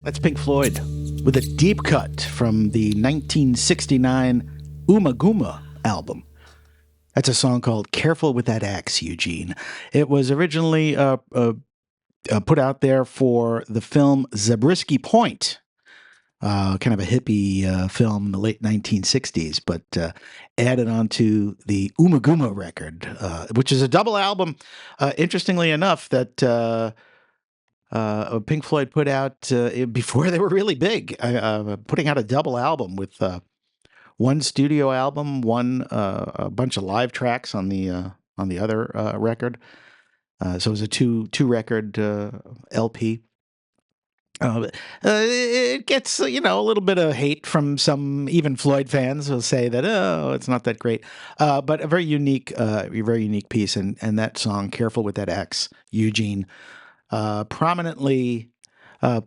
That's Pink Floyd with a deep cut from the 1969 Uma Guma album. That's a song called Careful with That Axe, Eugene. It was originally put out there for the film Zabriskie Point, kind of a hippie film in the late 1960s, but added onto the Uma Guma record, which is a double album. Interestingly enough, that Pink Floyd put out before they were really big, putting out a double album with one studio album, one a bunch of live tracks on the other record. So it was a two record LP. It gets a little bit of hate from some even Floyd fans who'll say that it's not that great, but a very unique piece, and that song "Careful with That Axe," Eugene, prominently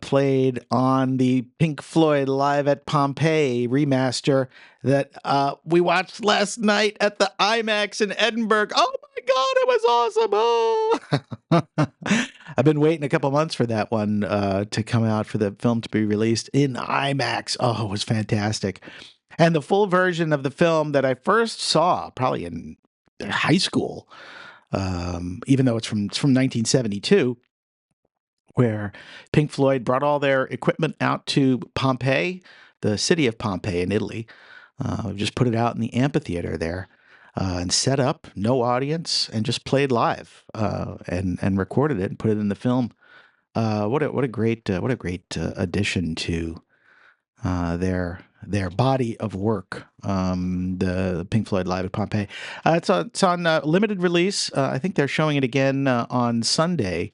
played on the Pink Floyd Live at Pompeii remaster that we watched last night at the IMAX in Edinburgh. Oh my God, it was awesome! Oh, I've been waiting a couple months for that one to come out, for the film to be released in IMAX. Oh, it was fantastic. And the full version of the film that I first saw probably in high school, even though it's from 1972, where Pink Floyd brought all their equipment out to Pompeii, the city of Pompeii in Italy. Just put it out in the amphitheater there, and set up, no audience, and just played live, and recorded it and put it in the film. What a great addition to their body of work. The Pink Floyd Live at Pompeii. It's on limited release. I think they're showing it again on Sunday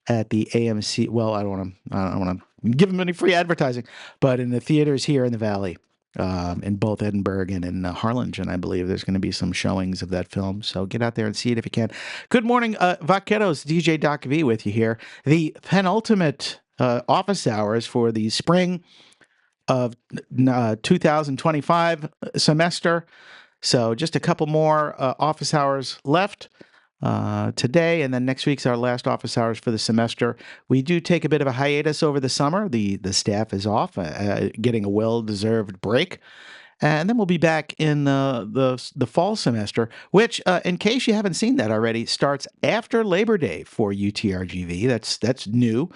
at the AMC. Well, I don't want to give them any free advertising, but in the theaters here in the Valley, in both Edinburgh and in Harlingen, I believe there's going to be some showings of that film. So get out there and see it if you can. Good morning, Vaqueros. DJ Doc V with you here. The penultimate office hours for the spring of 2025 semester. So just a couple more office hours left today, and then next week's our last office hours for the semester. We do take a bit of a hiatus over the summer. The staff is off, getting a well-deserved break. And then we'll be back in the fall semester, which, in case you haven't seen that already, starts after Labor Day for UTRGV. That's new.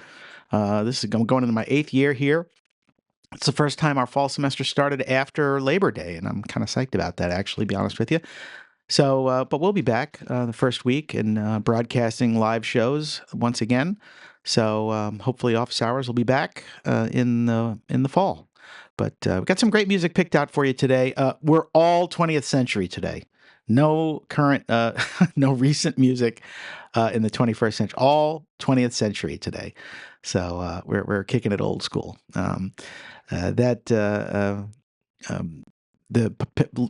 This is going into my 8th year here. It's the first time our fall semester started after Labor Day, and I'm kind of psyched about that, actually, to be honest with you. So, but we'll be back the first week and broadcasting live shows once again. So hopefully office hours will be back in the fall. But we've got some great music picked out for you today. We're all 20th century today. No current, no recent music in the 21st century. All 20th century today. So we're kicking it old school. The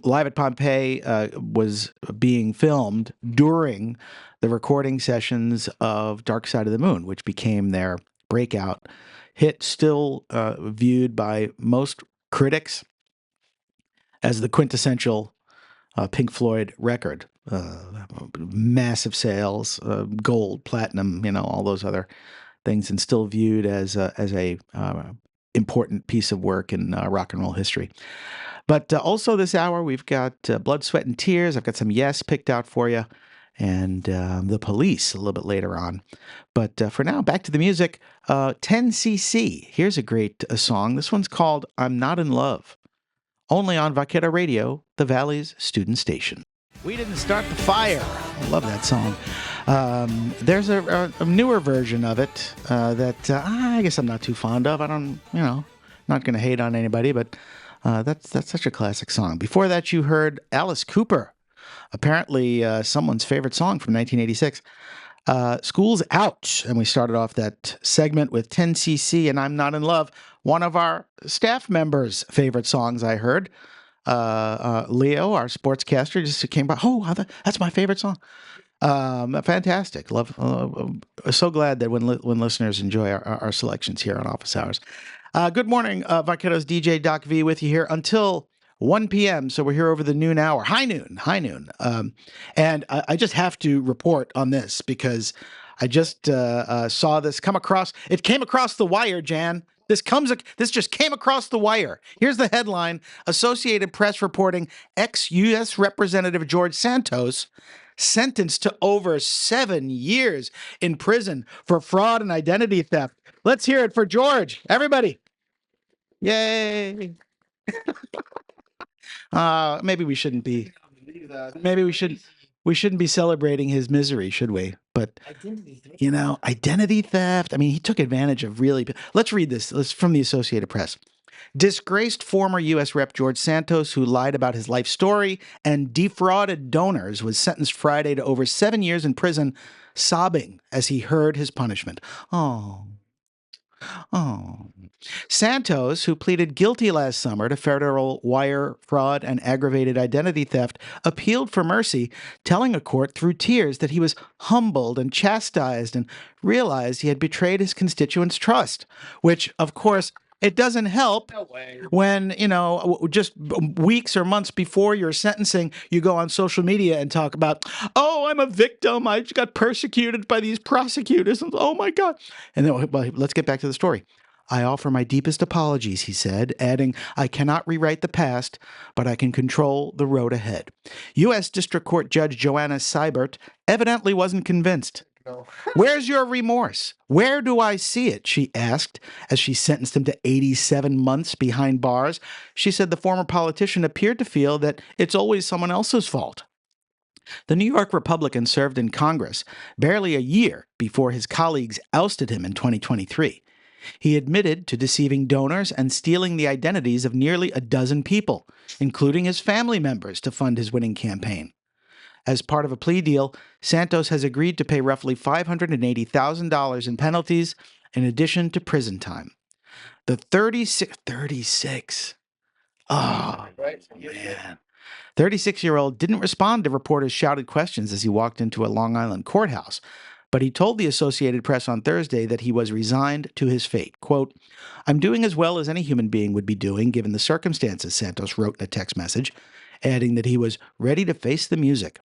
Live at Pompeii was being filmed during the recording sessions of Dark Side of the Moon, which became their breakout hit, still viewed by most critics as the quintessential Pink Floyd record. Massive sales, gold, platinum, all those other things, and still viewed as a important piece of work in rock and roll history. But also this hour, we've got Blood, Sweat, and Tears. I've got some Yes picked out for you, and The Police a little bit later on. But for now, back to the music. 10cc. Here's a great song. This one's called I'm Not in Love. Only on Vaquero Radio, the Valley's student station. We didn't start the fire. I love that song. There's a newer version of it that I guess I'm not too fond of. I don't, not going to hate on anybody, but that's such a classic song. Before that, you heard Alice Cooper, apparently someone's favorite song from 1986. School's Out, and we started off that segment with 10cc and I'm Not in Love, one of our staff members' favorite songs, I heard. Leo, our sportscaster, just came by. Oh, that's my favorite song. Fantastic. Love. So glad that when listeners enjoy our selections here on Office Hours. Good morning, Vaqueros. DJ Doc V with you here until 1 p.m. So we're here over the noon hour. High noon. And I just have to report on this because I just saw this come across. It came across the wire, Jan. This just came across the wire. Here's the headline: Associated Press reporting ex-U.S. Representative George Santos sentenced to over 7 years in prison for fraud and identity theft. Let's hear it for George. Everybody. Yay. Maybe we shouldn't be. Maybe we shouldn't be celebrating his misery, should we? But identity theft. I mean, he took advantage of really. Let's read this. Let's from the Associated Press. Disgraced former U.S. Rep. George Santos, who lied about his life story and defrauded donors, was sentenced Friday to over 7 years in prison, sobbing as he heard his punishment. Oh. Santos, who pleaded guilty last summer to federal wire fraud and aggravated identity theft, appealed for mercy, telling a court through tears that he was humbled and chastised and realized he had betrayed his constituents' trust, which, of course, it doesn't help when, just weeks or months before your sentencing, you go on social media and talk about, oh, I'm a victim. I got persecuted by these prosecutors. Oh, my God. And then, well, let's get back to the story. I offer my deepest apologies, he said, adding, I cannot rewrite the past, but I can control the road ahead. U.S. District Court Judge Joanna Seibert evidently wasn't convinced. Where's your remorse? Where do I see it? She asked as she sentenced him to 87 months behind bars. She said the former politician appeared to feel that it's always someone else's fault. The New York Republican served in Congress barely a year before his colleagues ousted him in 2023. He admitted to deceiving donors and stealing the identities of nearly a dozen people, including his family members, to fund his winning campaign. As part of a plea deal, Santos has agreed to pay roughly $580,000 in penalties in addition to prison time. The 36. Oh, man. 36-year-old didn't respond to reporters' shouted questions as he walked into a Long Island courthouse, but he told the Associated Press on Thursday that he was resigned to his fate. Quote, I'm doing as well as any human being would be doing given the circumstances, Santos wrote in a text message, adding that he was ready to face the music.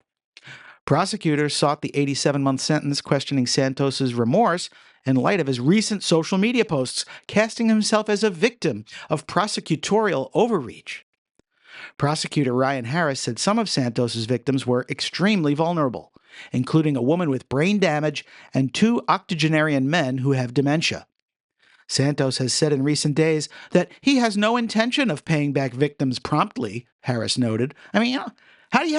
Prosecutors sought the 87-month sentence, questioning Santos's remorse in light of his recent social media posts, casting himself as a victim of prosecutorial overreach. Prosecutor Ryan Harris said some of Santos's victims were extremely vulnerable, including a woman with brain damage and 2 octogenarian men who have dementia. Santos has said in recent days that he has no intention of paying back victims promptly, Harris noted. I mean, how do you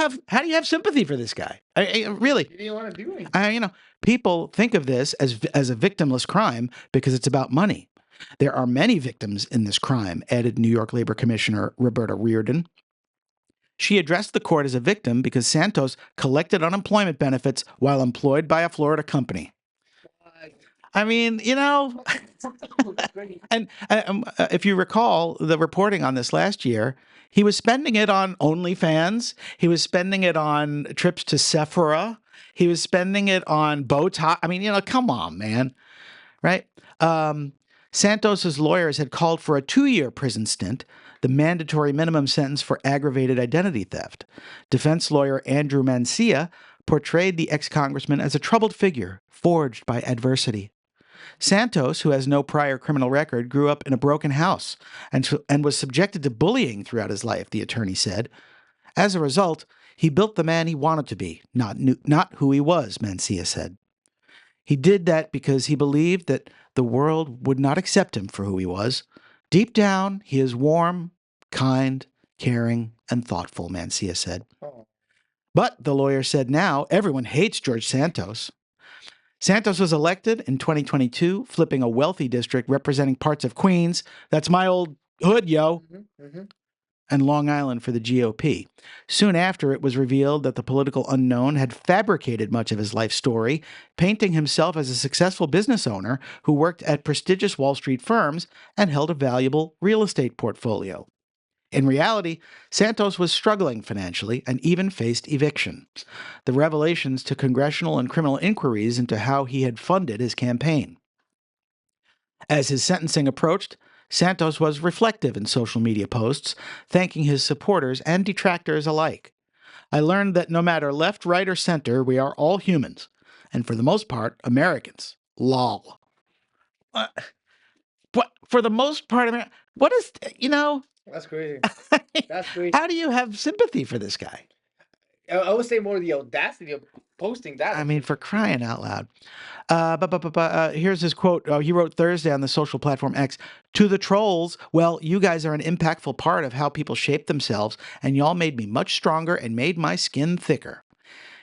have sympathy for this guy? Really? He didn't want to do anything. People think of this as a victimless crime because it's about money. There are many victims in this crime, added New York Labor Commissioner Roberta Reardon. She addressed the court as a victim because Santos collected unemployment benefits while employed by a Florida company. I mean, and if you recall the reporting on this last year, he was spending it on OnlyFans. He was spending it on trips to Sephora. He was spending it on Botox. I mean, come on, man, right? Santos's lawyers had called for a 2-year prison stint, the mandatory minimum sentence for aggravated identity theft. Defense lawyer Andrew Mancia portrayed the ex-congressman as a troubled figure, forged by adversity. Santos, who has no prior criminal record, grew up in a broken house and was subjected to bullying throughout his life, the attorney said. As a result, he built the man he wanted to be, not who he was, Mancia said. He did that because he believed that the world would not accept him for who he was. Deep down, he is warm, kind, caring, and thoughtful, Mancia said. But, the lawyer said now, everyone hates George Santos. Santos was elected in 2022, flipping a wealthy district representing parts of Queens. That's my old hood, yo. And Long Island for the GOP. Soon after, it was revealed that the political unknown had fabricated much of his life story, painting himself as a successful business owner who worked at prestigious Wall Street firms and held a valuable real estate portfolio. In reality, Santos was struggling financially and even faced eviction. The revelations to congressional and criminal inquiries into how he had funded his campaign. As his sentencing approached, Santos was reflective in social media posts, thanking his supporters and detractors alike. I learned that no matter left, right, or center, we are all humans, and for the most part, Americans. Lol. What for the most part, what is That's crazy. That's crazy. How do you have sympathy for this guy? I would say more the audacity of posting that. I mean, for crying out loud. Here's his quote. He wrote Thursday on the social platform X. To the trolls, well, you guys are an impactful part of how people shape themselves, and y'all made me much stronger and made my skin thicker.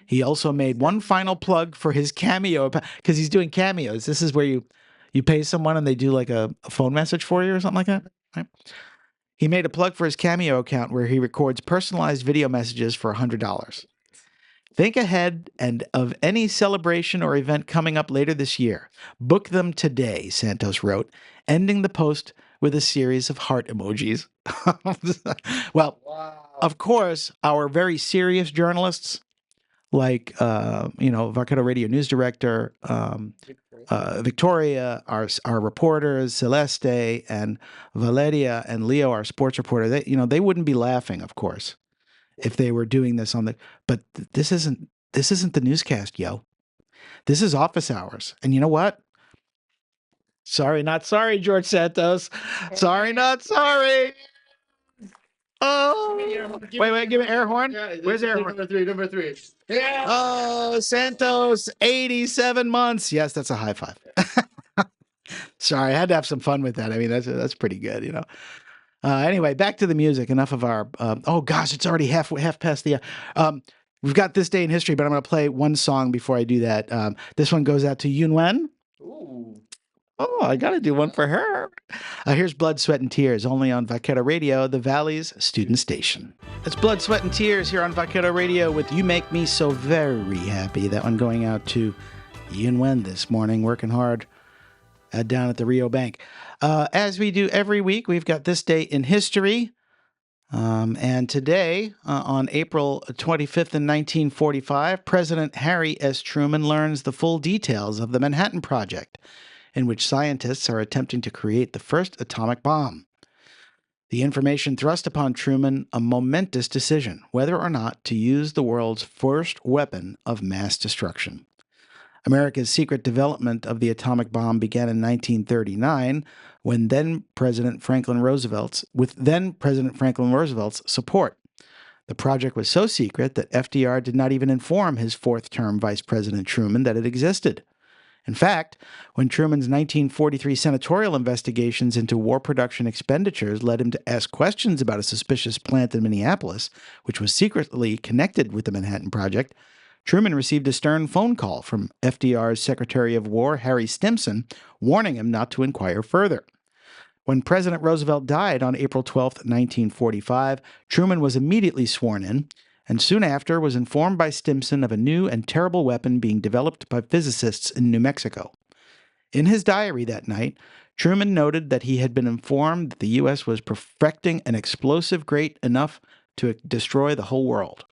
He also made one final plug for his Cameo, because he's doing cameos. This is where you pay someone and they do like a phone message for you or something like that. Right? He made a plug for his Cameo account where he records personalized video messages for $100. Think ahead and of any celebration or event coming up later this year. Book them today, Santos wrote, ending the post with a series of heart emojis. Well, Wow. of course, our very serious journalists, like Varkado Radio News Director, Victoria, our reporters, Celeste and Valeria and Leo, our sports reporter, they wouldn't be laughing, of course, if they were doing this but this isn't the newscast, yo. This is office hours. And you know what? Sorry, not sorry, George Santos. Sorry, not sorry. Oh, wait, give me air horn. Where's air horn? Number three. Yeah. Oh, Santos, 87 months. Yes, that's a high five. Sorry, I had to have some fun with that. I mean, that's pretty good, Anyway, back to the music. Enough of our. Oh gosh, it's already half past the. We've got this day in history, but I'm going to play one song before I do that. This one goes out to Yun Wen. Ooh. Oh, I got to do one for her. Here's Blood, Sweat, and Tears, only on Vaquero Radio, the Valley's student station. It's Blood, Sweat, and Tears here on Vaquero Radio with You Make Me So Very Happy. That one going out to Yun Wen this morning, working hard down at the Rio Bank. As we do every week, we've got this day in history. And today, on April 25th in 1945, President Harry S. Truman learns the full details of the Manhattan Project, in which scientists are attempting to create the first atomic bomb. The information thrust upon Truman a momentous decision whether or not to use the world's first weapon of mass destruction. America's secret development of the atomic bomb began in 1939 with then President Franklin Roosevelt's support. The project was so secret that FDR did not even inform his fourth-term Vice President Truman that it existed. In fact, when Truman's 1943 senatorial investigations into war production expenditures led him to ask questions about a suspicious plant in Minneapolis, which was secretly connected with the Manhattan Project, Truman received a stern phone call from FDR's Secretary of War, Harry Stimson, warning him not to inquire further. When President Roosevelt died on April 12, 1945, Truman was immediately sworn in, and soon after was informed by Stimson of a new and terrible weapon being developed by physicists in New Mexico. In his diary that night, Truman noted that he had been informed that the U.S. was perfecting an explosive great enough to destroy the whole world.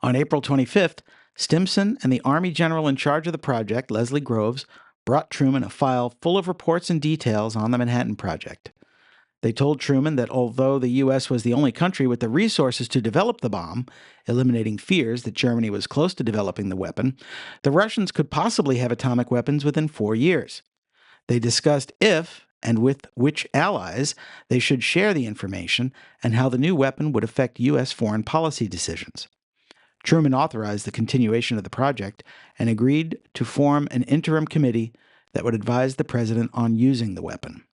On April 25th, Stimson and the Army general in charge of the project, Leslie Groves, brought Truman a file full of reports and details on the Manhattan Project. They told Truman that although the U.S. was the only country with the resources to develop the bomb, eliminating fears that Germany was close to developing the weapon, the Russians could possibly have atomic weapons within 4 years. They discussed if and with which allies they should share the information and how the new weapon would affect U.S. foreign policy decisions. Truman authorized the continuation of the project and agreed to form an interim committee that would advise the president on using the weapon.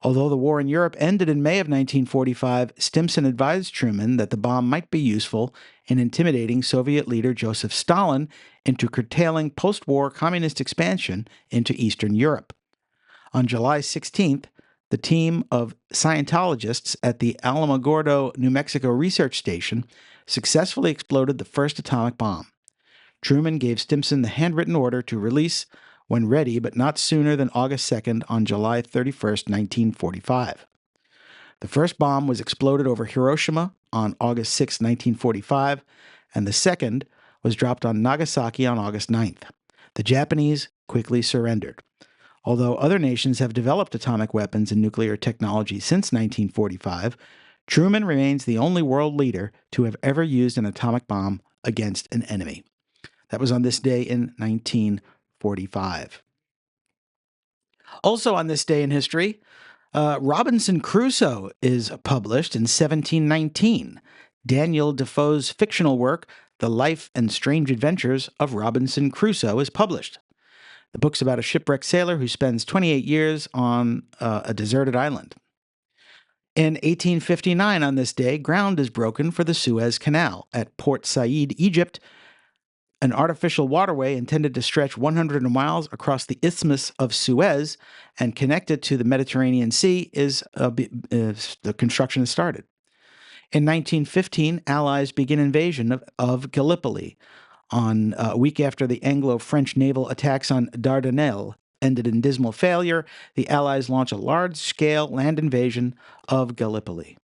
Although the war in Europe ended in May of 1945, Stimson advised Truman that the bomb might be useful in intimidating Soviet leader Joseph Stalin into curtailing post-war communist expansion into Eastern Europe. On July 16th, the team of Scientologists at the Alamogordo, New Mexico research station successfully exploded the first atomic bomb. Truman gave Stimson the handwritten order to release when ready, but not sooner than August 2nd on July 31st, 1945. The first bomb was exploded over Hiroshima on August 6, 1945, and the second was dropped on Nagasaki on August 9th. The Japanese quickly surrendered. Although other nations have developed atomic weapons and nuclear technology since 1945, Truman remains the only world leader to have ever used an atomic bomb against an enemy. That was on this day in 1945. Also on this day in history, Robinson Crusoe is published in 1719. Daniel Defoe's fictional work, The Life and Strange Adventures of Robinson Crusoe, is published. The book's about a shipwrecked sailor who spends 28 years on a deserted island. In 1859, on this day, ground is broken for the Suez Canal at Port Said, Egypt. An artificial waterway intended to stretch 100 miles across the Isthmus of Suez and connect it to the Mediterranean Sea the construction is started. In 1915, Allies begin invasion of Gallipoli. On a week after the Anglo-French naval attacks on Dardanelles ended in dismal failure, the Allies launch a large-scale land invasion of Gallipoli.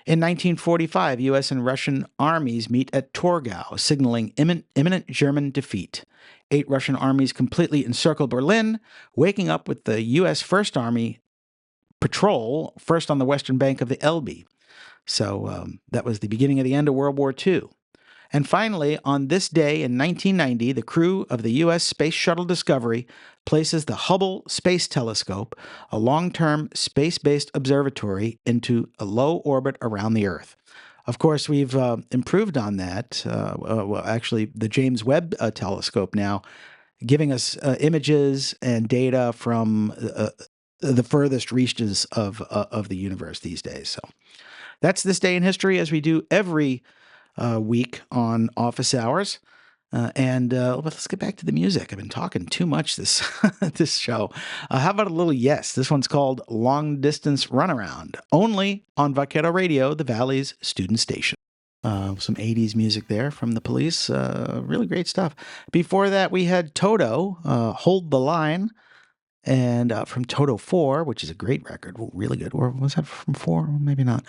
In 1945, U.S. and Russian armies meet at Torgau, signaling imminent German defeat. 8 Russian armies completely encircle Berlin, waking up with the U.S. First Army patrol first on the western bank of the Elbe. So that was the beginning of the end of World War II. And finally, on this day in 1990, the crew of the U.S. Space Shuttle Discovery places the Hubble Space Telescope, a long-term space-based observatory, into a low orbit around the Earth. Of course, we've improved on that. Actually, the James Webb Telescope now giving us images and data from the furthest reaches of the universe these days. So that's this day in history, as we do every week on Office Hours. But let's get back to the music. I've been talking too much this this show. How about a little yes? This one's called Long Distance Runaround, only on Vaquero Radio, the Valley's student station. Some 80s music there from the Police. Really great stuff. Before that, we had Toto, Hold the Line. And from Toto 4, which is a great record, really good. Or was that from 4? Maybe not.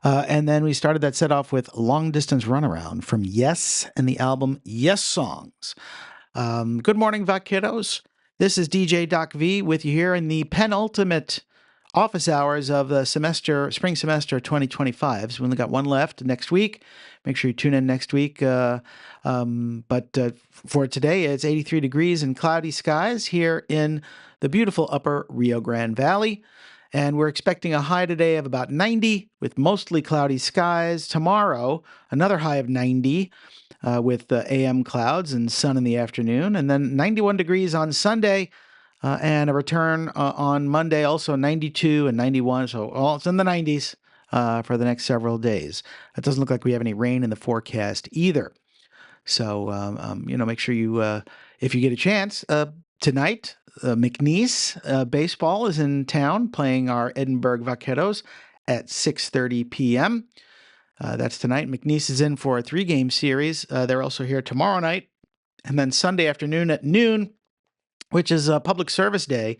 And then we started that set off with Long Distance Runaround from Yes and the album Yes Songs. Good morning, Vaqueros. This is DJ Doc V with you here in the penultimate office hours of the spring semester 2025. So we only got one left next week. Make sure you tune in next week. But for today, it's 83 degrees and cloudy skies here in the beautiful upper Rio Grande Valley. And we're expecting a high today of about 90 with mostly cloudy skies. Tomorrow, another high of 90 with AM clouds and sun in the afternoon. And then 91 degrees on Sunday and a return on Monday, also 92 and 91. So it's in the 90s for the next several days. It doesn't look like we have any rain in the forecast either. So, make sure you, if you get a chance, tonight, McNeese Baseball is in town playing our Edinburgh Vaqueros at 6:30 p.m. That's tonight. McNeese is in for a 3-game series. They're also here tomorrow night. And then Sunday afternoon at noon, which is a public service day.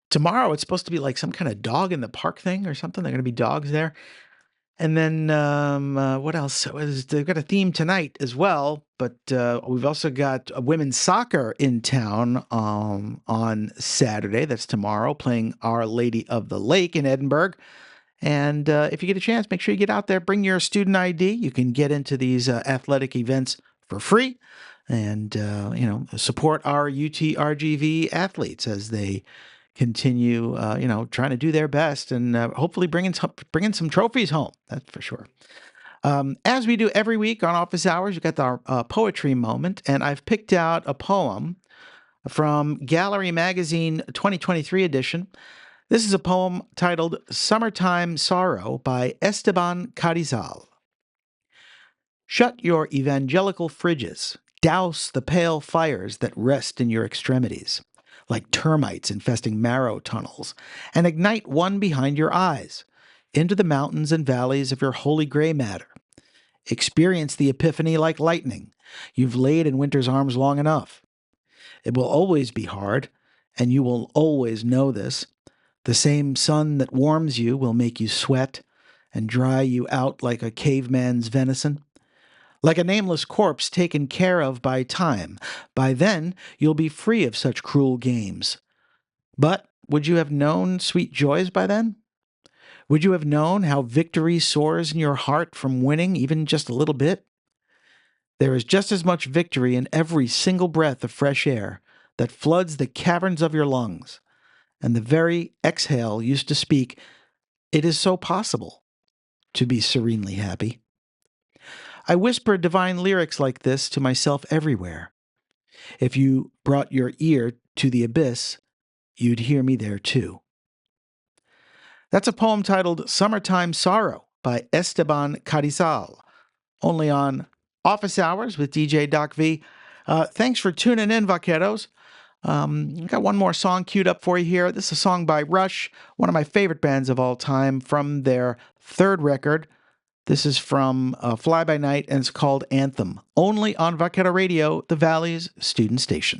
Tomorrow, it's supposed to be like some kind of dog in the park thing or something. There are going to be dogs there. And then what else? They've got a theme tonight as well, but we've also got women's soccer in town on Saturday. That's tomorrow, playing Our Lady of the Lake in Edinburgh. And if you get a chance, make sure you get out there, bring your student ID. You can get into these athletic events for free and, support our UTRGV athletes as they continue, trying to do their best and hopefully bringing some trophies home. That's for sure. As we do every week on Office Hours, you got our poetry moment, and I've picked out a poem from Gallery Magazine 2023 edition. This is a poem titled Summertime Sorrow by Esteban Carrizal. Shut your evangelical fridges, douse the pale fires that rest in your extremities, like termites infesting marrow tunnels, and ignite one behind your eyes, into the mountains and valleys of your holy gray matter. Experience the epiphany like lightning. You've laid in winter's arms long enough. It will always be hard, and you will always know this. The same sun that warms you will make you sweat and dry you out like a caveman's venison. Like a nameless corpse taken care of by time. By then, you'll be free of such cruel games. But would you have known sweet joys by then? Would you have known how victory soars in your heart from winning even just a little bit? There is just as much victory in every single breath of fresh air that floods the caverns of your lungs, and the very exhale used to speak, "It is so possible to be serenely happy." I whisper divine lyrics like this to myself everywhere. If you brought your ear to the abyss, you'd hear me there too. That's a poem titled Summertime Sorrow by Esteban Carrizal, only on Office Hours with DJ Doc V. Thanks for tuning in, Vaqueros. I got one more song queued up for you here. This is a song by Rush, one of my favorite bands of all time, from their third record. This is from Fly By Night, and it's called Anthem, only on Vaquero Radio, the Valley's student station.